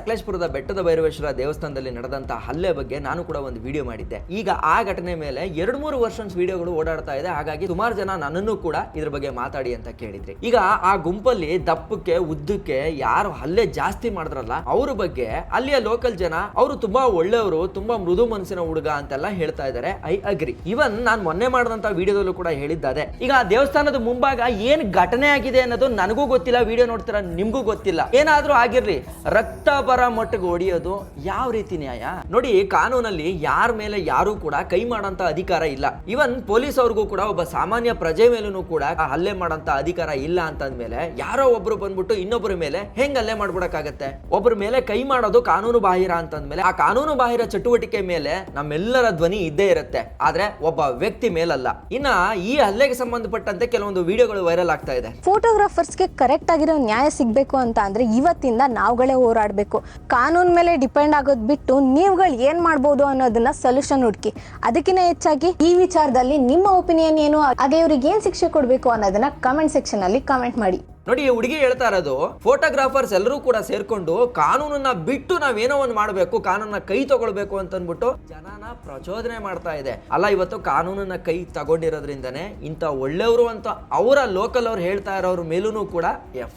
ಸಕಲೇಶಪುರದ ಬೆಟ್ಟದ ಭೈರವೇಶ್ವರ ದೇವಸ್ಥಾನದಲ್ಲಿ ನಡೆದಂತ ಹಲ್ಲೆ ಬಗ್ಗೆ ನಾನು ಕೂಡ ಒಂದು ವಿಡಿಯೋ ಮಾಡಿದ್ದೆ. ಈಗ ಆ ಘಟನೆ ಮೇಲೆ 2-3 ವರ್ಷನ್ಸ್ ವಿಡಿಯೋಗಳು ಓಡಾಡ್ತಾ ಇದೆ. ಹಾಗಾಗಿ ಸುಮಾರು ಜನ ನನ್ನನ್ನು ಕೂಡ ಇದ್ರ ಬಗ್ಗೆ ಮಾತಾಡಿ ಅಂತ ಕೇಳಿದ್ರಿ. ಈಗ ಆ ಗುಂಪಲ್ಲಿ ದಪ್ಪಕ್ಕೆ ಉದ್ದಕ್ಕೆ ಯಾರು ಹಲ್ಲೆ ಜಾಸ್ತಿ ಮಾಡಿದ್ರಲ್ಲ ಅವ್ರ ಬಗ್ಗೆ ಅಲ್ಲಿಯ ಲೋಕಲ್ ಜನ ಅವರು ತುಂಬಾ ಒಳ್ಳೆಯವರು, ತುಂಬಾ ಮೃದು ಮನಸ್ಸಿನ ಹುಡುಗ ಅಂತೆಲ್ಲ ಹೇಳ್ತಾ ಇದ್ದಾರೆ. I agree. ಇವನ್ ನಾನು ಮೊನ್ನೆ ಮಾಡಿದಂತ ವಿಡಿಯೋದಲ್ಲೂ ಕೂಡ ಹೇಳಿದ್ದಾರೆ. ಈಗ ಆ ದೇವಸ್ಥಾನದ ಮುಂಭಾಗ ಏನ್ ಘಟನೆ ಆಗಿದೆ ಅನ್ನೋದು ನನಗೂ ಗೊತ್ತಿಲ್ಲ, ವಿಡಿಯೋ ನೋಡ್ತೀರಾ ನಿಮ್ಗೂ ಗೊತ್ತಿಲ್ಲ. ಏನಾದ್ರೂ ಆಗಿರ್ಲಿ, ರಕ್ತ ಬರ ಮಟ್ಟಿಗೆ ಹೊಡಿಯೋದು ಯಾವ ರೀತಿ ನ್ಯಾಯ? ನೋಡಿ, ಕಾನೂನಲ್ಲಿ ಯಾರ ಮೇಲೆ ಯಾರು ಕೂಡ ಕೈ ಮಾಡೋಂತ ಅಧಿಕಾರ ಇಲ್ಲ. ಇವನ್ ಪೊಲೀಸ್ ಅವ್ರಿಗೂ ಕೂಡ ಒಬ್ಬ ಸಾಮಾನ್ಯ ಪ್ರಜೆ ಮೇಲೂ ಕೂಡ ಹಲ್ಲೆ ಮಾಡೋಂತ ಅಧಿಕಾರ ಇಲ್ಲ ಅಂತಂದ್ಮೇಲೆ ಯಾರೋ ಒಬ್ರು ಬಂದ್ಬಿಟ್ಟು ಇನ್ನೊಬ್ಬರ ಮೇಲೆ ಹೆಂಗ್ ಹಲ್ಲೆ ಮಾಡ್ಬಿಡಕ್ಕಾಗತ್ತೆ? ಒಬ್ಬರ ಮೇಲೆ ಕೈ ಮಾಡೋದು ಕಾನೂನು ಬಾಹಿರ ಅಂತಂದ್ಮೇಲೆ ಆ ಕಾನೂನು ಬಾಹಿರ ಚಟುವಟಿಕೆ ಮೇಲೆ ನಮ್ಮೆಲ್ಲರ ಧ್ವನಿ ಇದ್ದೇ ಇರುತ್ತೆ, ಆದ್ರೆ ಒಬ್ಬ ವ್ಯಕ್ತಿ ಮೇಲಲ್ಲ. ಇನ್ನ ಈ ಹಲ್ಲೆಗೆ ಸಂಬಂಧಪಟ್ಟಂತೆ ಕೆಲವೊಂದು ವಿಡಿಯೋಗಳು ವೈರಲ್ ಆಗ್ತಾ ಇದೆ. ಫೋಟೋಗ್ರಾಫರ್ಸ್ಗೆ ಕರೆಕ್ಟ್ ಆಗಿರೋ ನ್ಯಾಯ ಸಿಗ್ಬೇಕು ಅಂತ ಅಂದ್ರೆ ಇವತ್ತಿಂದ ನಾವುಗಳೇ ಹೋರಾಡಬೇಕು. ಕಾನೂನ್ ಮೇಲೆ ಡಿಪೆಂಡ್ ಆಗೋದ್ ಬಿಟ್ಟು ನೀವುಗಳು ಏನ್ ಮಾಡ್ಬೋದು ಅನ್ನೋದನ್ನ ಸೊಲ್ಯೂಷನ್ ಹುಡುಕಿ. ಅದಕ್ಕಿಂತ ಹೆಚ್ಚಾಗಿ ಈ ವಿಚಾರದಲ್ಲಿ ನಿಮ್ಮ ಒಪಿನಿಯನ್ ಏನು, ಹಾಗೆ ಇವ್ರಿಗೆ ಏನ್ ಶಿಕ್ಷೆ ಕೊಡ್ಬೇಕು ಅನ್ನೋದನ್ನ ಕಮೆಂಟ್ ಸೆಕ್ಷನ್ ಅಲ್ಲಿ ಕಮೆಂಟ್ ಮಾಡಿ. ನೋಡಿ, ಹುಡುಗಿ ಹೇಳ್ತಾ ಇರೋದು ಫೋಟೋಗ್ರಾಫರ್ಸ್ ಎಲ್ಲರೂ ಕೂಡ ಸೇರ್ಕೊಂಡು ಕಾನೂನನ್ನ ಬಿಟ್ಟು ನಾವೇನೋ ಒಂದು ಮಾಡಬೇಕು, ಕಾನೂನನ್ನ ಕೈ ತಗೊಳ್ಬೇಕು ಅಂತ ಅಂದ್ಬಿಟ್ಟು ಜನನ ಪ್ರಚೋದನೆ ಮಾಡ್ತಾ ಇದೆ. ಅಲ್ಲ, ಇವತ್ತು ಕಾನೂನನ್ನ ಕೈ ತಗೊಂಡಿರೋದ್ರಿಂದನೇ ಇಂಥ ಒಳ್ಳೆಯವರು ಅಂತ ಅವರ ಲೋಕಲ್ ಅವ್ರು ಹೇಳ್ತಾ ಇರೋರ ಮೇಲೂ ಕೂಡ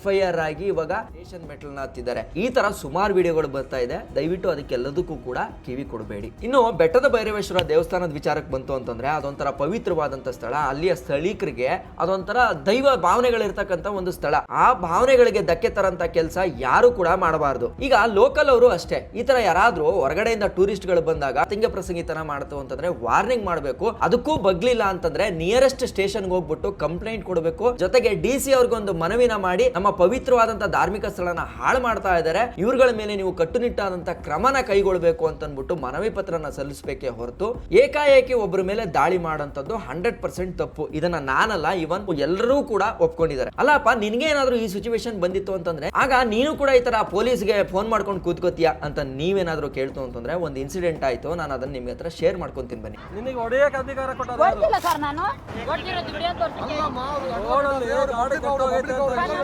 FIR ಆಗಿ ಇವಾಗ ಸ್ಟೇಷನ್ ಮೆಟ್ಲನ್ನ ಹತ್ತಿದ್ದಾರೆ. ಈ ತರ ಸುಮಾರು ವಿಡಿಯೋಗಳು ಬರ್ತಾ ಇದೆ. ದಯವಿಟ್ಟು ಅದಕ್ಕೆಲ್ಲದಕ್ಕೂ ಕೂಡ ಕಿವಿ ಕೊಡಬೇಡಿ. ಇನ್ನು ಬೆಟ್ಟದ ಭೈರವೇಶ್ವರ ದೇವಸ್ಥಾನದ ವಿಚಾರಕ್ಕೆ ಬಂತು ಅಂತಂದ್ರೆ ಅದೊಂಥರ ಪವಿತ್ರವಾದಂತ ಸ್ಥಳ. ಅಲ್ಲಿಯ ಸ್ಥಳೀಕರಿಗೆ ಅದೊಂಥರ ದೈವ ಭಾವನೆಗಳಿರ್ತಕ್ಕಂಥ ಒಂದು ಸ್ಥಳ. ಆ ಭಾವನೆಗಳಿಗೆ ಧಕ್ಕೆ ತರಂತ ಕೆಲಸ ಯಾರು ಕೂಡ ಮಾಡಬಾರದು. ಈಗ ಲೋಕಲ್ ಅವರು ಅಷ್ಟೇ, ಈ ತರ ಯಾರಾದ್ರೂ ಹೊರಗಡೆಯಿಂದ ಟೂರಿಸ್ಟ್ ಗಳು ಬಂದಾಗ ತಿಂಗ ಪ್ರಸಂಗಿತನ ಮಾಡ್ತು ಅಂತಂದ್ರೆ ವಾರ್ನಿಂಗ್ ಮಾಡಬೇಕು. ಅದಕ್ಕೂ ಬಗ್ಲಿಲ್ಲ ಅಂತಂದ್ರೆ ನಿಯರೆಸ್ಟ್ ಸ್ಟೇಷನ್ ಹೋಗ್ಬಿಟ್ಟು ಕಂಪ್ಲೇಂಟ್ ಕೊಡಬೇಕು. ಜೊತೆಗೆ DC ಅವ್ರಿಗೊಂದು ಮನವಿನ ಮಾಡಿ ನಮ್ಮ ಪವಿತ್ರವಾದಂತ ಧಾರ್ಮಿಕ ಸ್ಥಳನ ಹಾಳು ಮಾಡ್ತಾ ಇದ್ದಾರೆ, ಇವ್ರಗಳ ಮೇಲೆ ನೀವು ಕಟ್ಟುನಿಟ್ಟಾದಂತ ಕ್ರಮನ ಕೈಗೊಳ್ಳಬೇಕು ಅಂತ ಅಂದ್ಬಿಟ್ಟು ಮನವಿ ಪತ್ರನ ಸಲ್ಲಿಸಬೇಕೇ ಹೊರತು ಏಕಾಏಕಿ ಒಬ್ಬರ ಮೇಲೆ ದಾಳಿ ಮಾಡೋಂಥದ್ದು 100% ತಪ್ಪು. ಇದನ್ನ ನಾನಲ್ಲ, ಇವನ್ ಎಲ್ಲರೂ ಕೂಡ ಒಪ್ಕೊಂಡಿದ್ದಾರೆ. ಅಲ್ಲಪ್ಪ, ನಿನ್ಗೆ ಏನಾದ್ರೂ ಈ ಸಿಚುವೇಶನ್ ಬಂದಿತ್ತು ಅಂತಂದ್ರೆ ಆಗ ನೀನು ಕೂಡ ಈ ತರ ಪೊಲೀಸ್ಗೆ ಫೋನ್ ಮಾಡ್ಕೊಂಡು ಕೂತ್ಕೋತೀಯಾ ಅಂತ ನೀವೇನಾದ್ರೂ ಕೇಳ್ತು ಅಂತಂದ್ರೆ ಒಂದು ಇನ್ಸಿಡೆಂಟ್ ಆಯ್ತು, ನಾನು ಅದನ್ನ ನಿಮ್ಮ ಹತ್ರ ಶೇರ್ ಮಾಡ್ಕೊಂತೀನಿ ಬನ್ನಿ. ನಿನಗೆ ಹೊಡೆಯಕ್ಕೆ ಅಧಿಕಾರ ಕೊಟ್ಟರು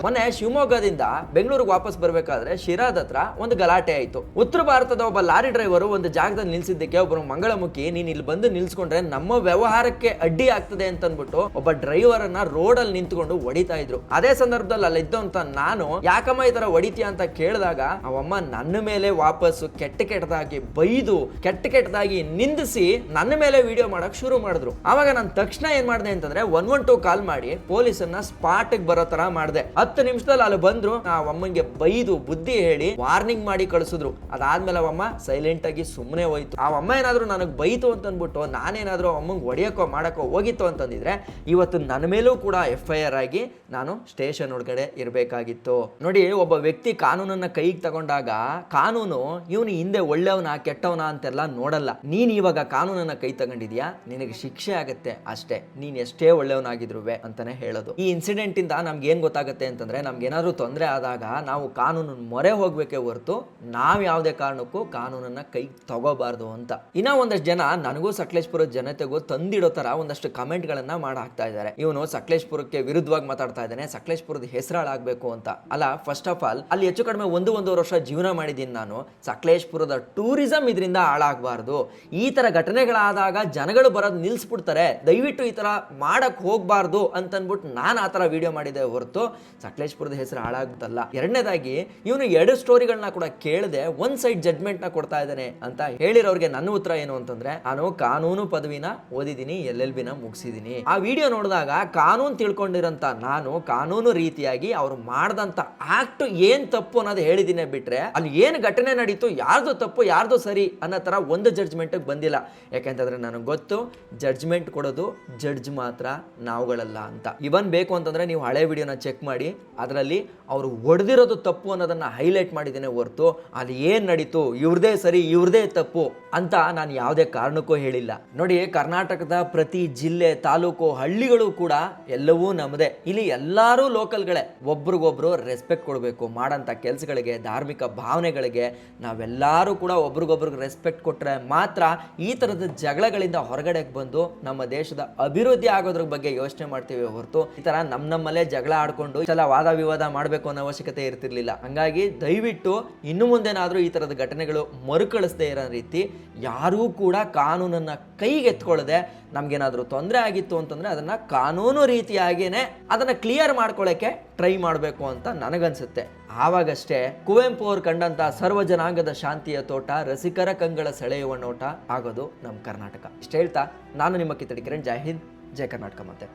ಮೊನ್ನೆ ಶಿವಮೊಗ್ಗದಿಂದ ಬೆಂಗಳೂರಿಗೆ ವಾಪಸ್ ಬರ್ಬೇಕಾದ್ರೆ ಶಿರಾದ ಹತ್ರ ಒಂದು ಗಲಾಟೆ ಆಯ್ತು. ಉತ್ತರ ಭಾರತದ ಒಬ್ಬ ಲಾರಿ ಡ್ರೈವರು ಒಂದು ಜಾಗದಲ್ಲಿ ನಿಲ್ಸಿದ್ದಕ್ಕೆ ಒಬ್ಬರು ಮಂಗಳಮುಖಿ ನೀನ್ ಇಲ್ಲಿ ಬಂದು ನಿಲ್ಸ್ಕೊಂಡ್ರೆ ನಮ್ಮ ವ್ಯವಹಾರಕ್ಕೆ ಅಡ್ಡಿ ಆಗ್ತದೆ ಅಂತ ಅಂದ್ಬಿಟ್ಟು ಒಬ್ಬ ಡ್ರೈವರ್ ಅನ್ನ ರೋಡ್ ಅಲ್ಲಿ ನಿಂತ್ಕೊಂಡು ಹೊಡಿತಾ ಇದ್ರು. ಅದೇ ಸಂದರ್ಭದಲ್ಲಿ ಅಲ್ಲಿ ಇದ್ದಂತ ನಾನು ಯಾಕಮ್ಮ ಈ ತರ ಹೊಡಿತೀಯ ಅಂತ ಕೇಳಿದಾಗ ಅವಮ್ಮ ನನ್ನ ಮೇಲೆ ವಾಪಸ್ಸು ಕೆಟ್ಟದಾಗಿ ಬೈದು ಕೆಟ್ಟದಾಗಿ ನಿಂದಿಸಿ ನನ್ನ ಮೇಲೆ ವಿಡಿಯೋ ಮಾಡಕ್ ಶುರು ಮಾಡಿದ್ರು. ಅವಾಗ ನಾನು ತಕ್ಷಣ ಏನ್ ಮಾಡಿದೆ ಅಂತಂದ್ರೆ 112 ಕಾಲ್ ಮಾಡಿ ಪೊಲೀಸನ್ನ ಸ್ಪಾಟ್ ಬರೋ ತರ ಮಾಡಿದೆ. 10 ನಿಮಿಷದಲ್ಲಿ ಅಲ್ಲಿ ಬಂದ್ರು. ಆ ಅಮ್ಮಂಗೆ ಬೈದು ಬುದ್ಧಿ ಹೇಳಿ ವಾರ್ನಿಂಗ್ ಮಾಡಿ ಕಳಿಸಿದ್ರು. ಅದಾದ್ಮೇಲೆ ಅವಮ್ಮ ಸೈಲೆಂಟ್ ಆಗಿ ಸುಮ್ಮನೆ ಹೋಯ್ತು. ಆ ಅಮ್ಮ ಏನಾದ್ರು ನನಗೆ ಬೈತು ಅಂತ ಅಂದ್ಬಿಟ್ಟು ನಾನೇನಾದ್ರೂ ಅಮ್ಮಂಗೆ ಹೊಡಿಯಕ್ಕೋ ಮಾಡಕ್ಕೋ ಹೋಗಿತ್ತು ಅಂತಂದಿದ್ರೆ ಇವತ್ತು ನನ್ನ ಮೇಲೂ ಕೂಡ FIR ಆಗಿ ನಾನು ಸ್ಟೇಷನ್ ಒಳಗಡೆ ಇರಬೇಕಾಗಿತ್ತು. ನೋಡಿ, ಒಬ್ಬ ವ್ಯಕ್ತಿ ಕಾನೂನನ್ನ ಕೈಗೆ ತಗೊಂಡಾಗ ಕಾನೂನು ಇವನು ಹಿಂದೆ ಒಳ್ಳೆಯವನ ಕೆಟ್ಟವನ ಅಂತೆಲ್ಲ ನೋಡಲ್ಲ. ನೀನ್ ಇವಾಗ ಕಾನೂನನ್ನ ಕೈ ತಗೊಂಡಿದ್ಯಾ, ನಿನಗೆ ಶಿಕ್ಷೆ ಆಗತ್ತೆ ಅಷ್ಟೇ, ನೀನ್ ಎಷ್ಟೇ ಒಳ್ಳೆಯವನಾಗಿದ್ರುವೆ ಅಂತಾನೆ ಹೇಳೋದು. ಈ ಇನ್ಸಿಡೆಂಟ್ ಇಂದ ನಮ್ಗೆ ಏನ್ ಗೊತ್ತಾಗತ್ತೆ ಅಂತಂದ್ರೆ ನಮ್ಗೆ ಏನಾದ್ರು ತೊಂದರೆ ಆದಾಗ ನಾವು ಕಾನೂನು ಮೊರೆ ಹೋಗ್ಬೇಕೇ ಹೊರತು ನಾವ್ ಯಾವ್ದೇ ಕಾರಣಕ್ಕೂ ಕಾನೂನನ್ನ ಕೈ ತಗೋಬಾರ್ದು ಅಂತ. ಇನ್ನ ಒಂದಷ್ಟು ಜನ ನನಗೂ ಸಕಲೇಶಪುರದ ಜನತೆಗೂ ತಂದಿಡೋ ತರ ಒಂದಷ್ಟು ಕಮೆಂಟ್ ಗಳನ್ನ ಮಾಡ್ತಾ ಇದ್ದಾರೆ. ಇವನು ಸಕಲೇಶಪುರಕ್ಕೆ ವಿರುದ್ಧವಾಗಿ ಮಾತಾಡ್ತಾ ಇದ್ದಾನೆ, ಸಕಲೇಶಪುರದ ಹೆಸರಾಳಾಗಬೇಕು ಅಂತ. ಅಲ್ಲ, ಫಸ್ಟ್ ಆಫ್ ಆಲ್ ಅಲ್ಲಿ ಹೆಚ್ಚು ಕಡಿಮೆ 1.5 ವರ್ಷ ಜೀವನ ಮಾಡಿದ್ದೀನಿ ನಾನು. ಸಕಲೇಶಪುರದ ಟೂರಿಸಂ ಇದರಿಂದ ಹಾಳಾಗಬಾರ್ದು. ಈ ತರ ಘಟನೆಗಳಾದಾಗ ಜನಗಳು ಬರೋದು ನಿಲ್ಸ್ಬಿಡ್ತಾರೆ. ದಯವಿಟ್ಟು ಈ ತರ ಮಾಡಕ್ ಹೋಗ್ಬಾರ್ದು ಅಂತ ಅನ್ಬಿಟ್ಟು ನಾನು ಆ ತರ ವಿಡಿಯೋ ಮಾಡಿದೆ ಹೊರತು ಸಕಲೇಶಪುರದ ಹೆಸರು ಹಾಳಾಗುತ್ತಲ್ಲ. ಎರಡನೇದಾಗಿ ಇವನು 2 ಸ್ಟೋರಿಗಳನ್ನ ಕೂಡ ಕೇಳದೆ ಒಂದ್ ಸೈಡ್ ಜಡ್ಜ್ಮೆಂಟ್ ನ ಕೊಡ್ತಾ ಇದ್ದಾನೆ ಅಂತ ಹೇಳಿರೋರಿಗೆ ನನ್ನ ಉತ್ತರ ಏನು ಅಂತಂದ್ರೆ, ನಾನು ಕಾನೂನು ಪದವಿನ ಓದಿದ್ದೀನಿ, LLB ನ ಮುಗಿಸಿದೀನಿ. ಆ ವಿಡಿಯೋ ನೋಡಿದಾಗ ಕಾನೂನು ತಿಳ್ಕೊಂಡಿರಂತ ನಾನು ಕಾನೂನು ರೀತಿಯಾಗಿ ಅವ್ರು ಮಾಡ್ದಂತ ಆಕ್ಟ್ ಏನ್ ತಪ್ಪು ಅನ್ನೋದು ಹೇಳಿದಿನೇ ಬಿಟ್ರೆ ಅಲ್ಲಿ ಏನ್ ಘಟನೆ ನಡೀತು, ಯಾರ್ದು ತಪ್ಪು ಯಾರ್ದು ಸರಿ ಅನ್ನೋ ತರ ಒಂದು ಜಡ್ಜ್ಮೆಂಟ್ ಬಂದಿಲ್ಲ. ಯಾಕೆಂತಂದ್ರೆ ನನಗೆ ಗೊತ್ತು ಜಡ್ಜ್ಮೆಂಟ್ ಕೊಡೋದು ಜಡ್ಜ್ ಮಾತ್ರ, ನಾವುಗಳಲ್ಲ ಅಂತ. ಇವನ್ ಬೇಕು ಅಂತಂದ್ರೆ ನೀವು ಹಳೆ ವಿಡಿಯೋನ ಚೆಕ್ ಮಾಡಿ, ಅದರಲ್ಲಿ ಅವರು ಹೊಡೆದಿರೋದು ತಪ್ಪು ಅನ್ನೋದನ್ನ ಹೈಲೈಟ್ ಮಾಡಿದ್ದೇನೆ ಹೊರತು ಅಲ್ಲಿ ಏನ್ ನಡೀತು ಇವ್ರದೇ ಸರಿ ಇವ್ರದೇ ತಪ್ಪು ಅಂತ ನಾನು ಯಾವುದೇ ಕಾರಣಕ್ಕೂ ಹೇಳಿಲ್ಲ. ನೋಡಿ, ಕರ್ನಾಟಕದ ಪ್ರತಿ ಜಿಲ್ಲೆ ತಾಲೂಕು ಹಳ್ಳಿಗಳು ಕೂಡ ಎಲ್ಲವೂ ನಮ್ಮದೇ. ಇಲ್ಲಿ ಎಲ್ಲರೂ ಲೋಕಲ್ ಸಿಂಪಲ್ಗಳೇ. ಒಬ್ರಿಗೊಬ್ರು ರೆಸ್ಪೆಕ್ಟ್ ಕೊಡಬೇಕು, ಮಾಡೋಂಥ ಕೆಲಸಗಳಿಗೆ, ಧಾರ್ಮಿಕ ಭಾವನೆಗಳಿಗೆ ನಾವೆಲ್ಲರೂ ಕೂಡ ಒಬ್ರಿಗೊಬ್ರಿಗೆ ರೆಸ್ಪೆಕ್ಟ್ ಕೊಟ್ಟರೆ ಮಾತ್ರ ಈ ಥರದ ಜಗಳಗಳಿಂದ ಹೊರಗಡೆಗೆ ಬಂದು ನಮ್ಮ ದೇಶದ ಅಭಿವೃದ್ಧಿ ಆಗೋದ್ರ ಬಗ್ಗೆ ಯೋಚನೆ ಮಾಡ್ತೀವಿ ಹೊರತು ಈ ಥರ ನಮ್ಮಲ್ಲೇ ಜಗಳ ಆಡ್ಕೊಂಡು ಈ ಸಲ ವಾದ ವಿವಾದ ಮಾಡಬೇಕು ಅನ್ನೋ ಅವಶ್ಯಕತೆ ಇರ್ತಿರ್ಲಿಲ್ಲ. ಹಂಗಾಗಿ ದಯವಿಟ್ಟು ಇನ್ನು ಮುಂದೆನಾದರೂ ಈ ಥರದ ಘಟನೆಗಳು ಮರುಕಳಿಸದೇ ಇರೋ ರೀತಿ ಯಾರೂ ಕೂಡ ಕಾನೂನನ್ನು ಕೈಗೆತ್ಕೊಳ್ಳದೆ ನಮ್ಗೇನಾದರೂ ತೊಂದರೆ ಆಗಿತ್ತು ಅಂತಂದರೆ ಅದನ್ನು ಕಾನೂನು ರೀತಿಯಾಗಿಯೇ ಅದನ್ನು ಕ್ಲಿಯರ್ ಮಾಡ್ಕೊಳ್ಳೋಕ್ಕೆ ಟ್ರೈ ಮಾಡಬೇಕು ಅಂತ ನನಗನ್ಸುತ್ತೆ. ಆವಾಗಷ್ಟೇ ಕುವೆಂಪು ಅವ್ರು ಕಂಡಂಥ ಸರ್ವ ಜನಾಂಗದ ಶಾಂತಿಯ ತೋಟ, ರಸಿಕರ ಕಂಗಳ ಸೆಳೆಯುವ ನೋಟ ಆಗೋದು ನಮ್ಮ ಕರ್ನಾಟಕ. ಇಷ್ಟು ಹೇಳ್ತಾ ನಾನು ನಿಮ್ಮ ಕಿತ್ತಡಿ ಕಿರಣ್. ಜೈ ಹಿಂದ್, ಜೈ ಕರ್ನಾಟಕ. ಮತ್ತೆ